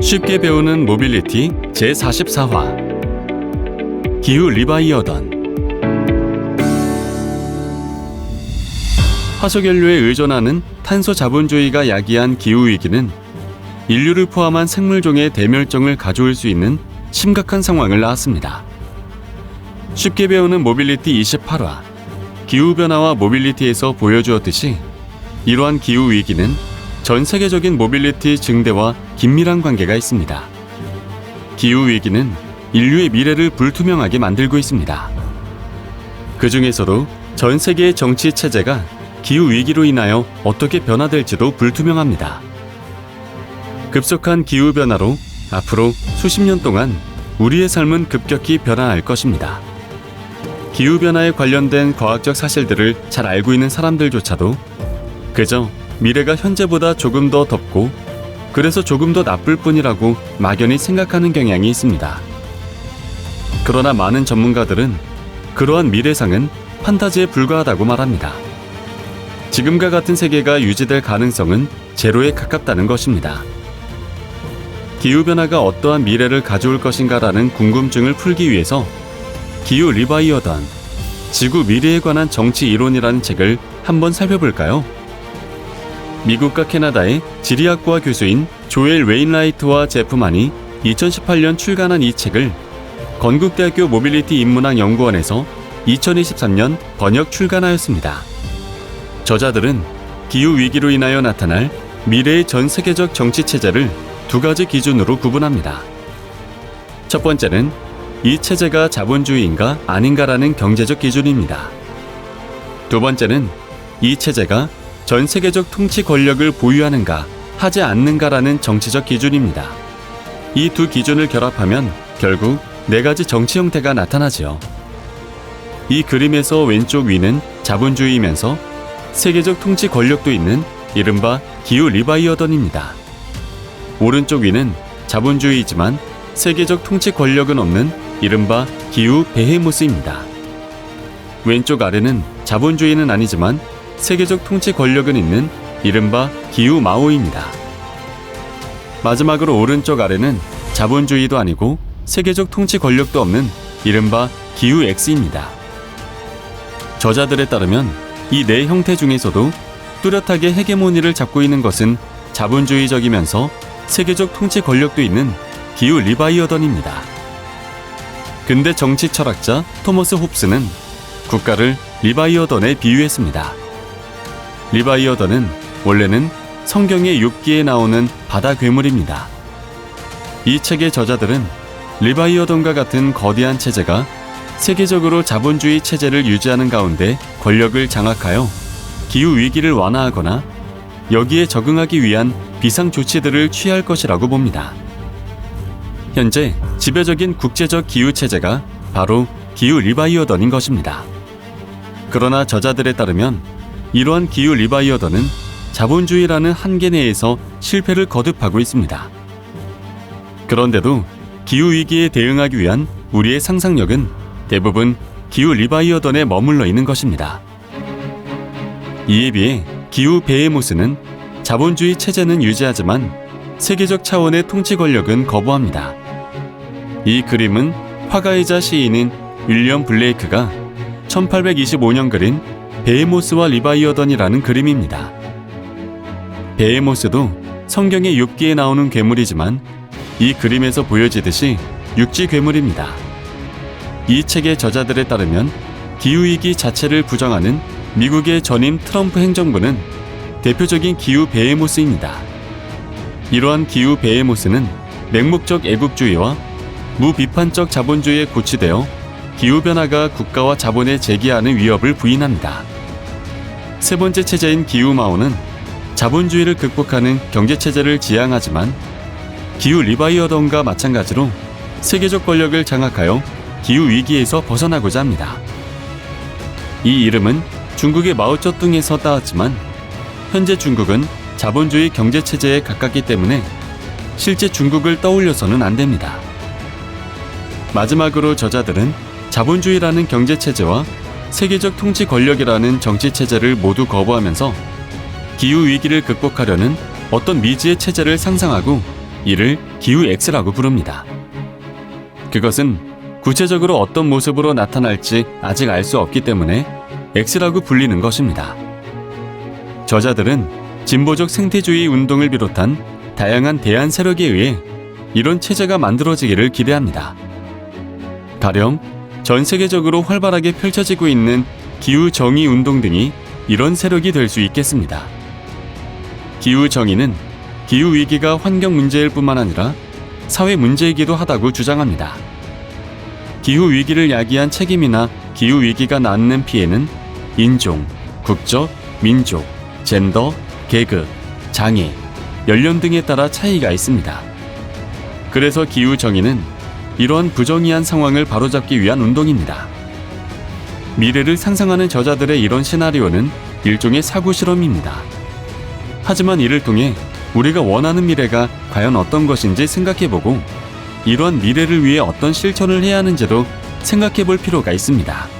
쉽게 배우는 모빌리티 제44화 기후 리바이어던. 화석연료에 의존하는 탄소 자본주의가 야기한 기후위기는 인류를 포함한 생물종의 대멸종을 가져올 수 있는 심각한 상황을 낳았습니다. 쉽게 배우는 모빌리티 28화 기후변화와 모빌리티에서 보여주었듯이 이러한 기후위기는 전 세계적인 모빌리티 증대와 긴밀한 관계가 있습니다. 기후위기는 인류의 미래를 불투명하게 만들고 있습니다. 그 중에서도 전 세계의 정치 체제가 기후위기로 인하여 어떻게 변화될지도 불투명합니다. 급속한 기후변화로 앞으로 수십 년 동안 우리의 삶은 급격히 변화할 것입니다. 기후변화에 관련된 과학적 사실들을 잘 알고 있는 사람들조차도 그저 미래가 현재보다 조금 더 덥고 그래서 조금 더 나쁠 뿐이라고 막연히 생각하는 경향이 있습니다. 그러나 많은 전문가들은 그러한 미래상은 판타지에 불과하다고 말합니다. 지금과 같은 세계가 유지될 가능성은 제로에 가깝다는 것입니다. 기후변화가 어떠한 미래를 가져올 것인가라는 궁금증을 풀기 위해서 기후 리바이어던, 지구 미래에 관한 정치 이론이라는 책을 한번 살펴볼까요? 미국과 캐나다의 지리학과 교수인 조엘 웨인라이트와 제프만이 2018년 출간한 이 책을 건국대학교 모빌리티 인문학 연구원에서 2023년 번역 출간하였습니다. 저자들은 기후위기로 인하여 나타날 미래의 전 세계적 정치 체제를 두 가지 기준으로 구분합니다. 첫 번째는 이 체제가 자본주의인가 아닌가라는 경제적 기준입니다. 두 번째는 이 체제가 전 세계적 통치 권력을 보유하는가 하지 않는가라는 정치적 기준입니다. 이 두 기준을 결합하면 결국 네 가지 정치 형태가 나타나지요. 이 그림에서 왼쪽 위는 자본주의이면서 세계적 통치 권력도 있는 이른바 기후 리바이어던입니다. 오른쪽 위는 자본주의이지만 세계적 통치 권력은 없는 이른바 기후 베헤모스입니다. 왼쪽 아래는 자본주의는 아니지만 세계적 통치 권력은 있는 이른바 기후 마오입니다. 마지막으로 오른쪽 아래는 자본주의도 아니고 세계적 통치 권력도 없는 이른바 기후 X입니다. 저자들에 따르면 이 네 형태 중에서도 뚜렷하게 헤게모니를 잡고 있는 것은 자본주의적이면서 세계적 통치 권력도 있는 기후 리바이어던입니다. 근대 정치 철학자 토머스 홉스는 국가를 리바이어던에 비유했습니다. 리바이어던은 원래는 성경의 욥기에 나오는 바다 괴물입니다. 이 책의 저자들은 리바이어던과 같은 거대한 체제가 세계적으로 자본주의 체제를 유지하는 가운데 권력을 장악하여 기후위기를 완화하거나 여기에 적응하기 위한 비상조치들을 취할 것이라고 봅니다. 현재 지배적인 국제적 기후체제가 바로 기후 리바이어던인 것입니다. 그러나 저자들에 따르면 이러한 기후 리바이어던은 자본주의라는 한계 내에서 실패를 거듭하고 있습니다. 그런데도 기후위기에 대응하기 위한 우리의 상상력은 대부분 기후 리바이어던에 머물러 있는 것입니다. 이에 비해 기후 베헤모스는 자본주의 체제는 유지하지만 세계적 차원의 통치 권력은 거부합니다. 이 그림은 화가이자 시인인 윌리엄 블레이크가 1825년 그린 베헤모스와 리바이어던이라는 그림입니다. 베헤모스도 성경의 욥기에 나오는 괴물이지만 이 그림에서 보여지듯이 육지 괴물입니다. 이 책의 저자들에 따르면 기후위기 자체를 부정하는 미국의 전임 트럼프 행정부는 대표적인 기후 베헤모스입니다. 이러한 기후 베헤모스는 맹목적 애국주의와 무비판적 자본주의에 고취되어 기후변화가 국가와 자본에 제기하는 위협을 부인합니다. 세 번째 체제인 기후 마오는 자본주의를 극복하는 경제체제를 지향하지만 기후 리바이어던과 마찬가지로 세계적 권력을 장악하여 기후위기에서 벗어나고자 합니다. 이 이름은 중국의 마오쩌둥에서 따왔지만 현재 중국은 자본주의 경제체제에 가깝기 때문에 실제 중국을 떠올려서는 안 됩니다. 마지막으로 저자들은 자본주의라는 경제체제와 세계적 통치 권력이라는 정치체제를 모두 거부하면서 기후위기를 극복하려는 어떤 미지의 체제를 상상하고 이를 기후 X라고 부릅니다. 그것은 구체적으로 어떤 모습으로 나타날지 아직 알 수 없기 때문에 X라고 불리는 것입니다. 저자들은 진보적 생태주의 운동을 비롯한 다양한 대안 세력에 의해 이런 체제가 만들어지기를 기대합니다. 가령 전 세계적으로 활발하게 펼쳐지고 있는 기후 정의 운동 등이 이런 세력이 될 수 있겠습니다. 기후 정의는 기후 위기가 환경 문제일 뿐만 아니라 사회 문제이기도 하다고 주장합니다. 기후 위기를 야기한 책임이나 기후 위기가 낳는 피해는 인종, 국적, 민족, 젠더, 계급, 장애, 연령 등에 따라 차이가 있습니다. 그래서 기후 정의는 이러한 부정의한 상황을 바로잡기 위한 운동입니다. 미래를 상상하는 저자들의 이런 시나리오는 일종의 사고 실험입니다. 하지만 이를 통해 우리가 원하는 미래가 과연 어떤 것인지 생각해보고 이러한 미래를 위해 어떤 실천을 해야 하는지도 생각해볼 필요가 있습니다.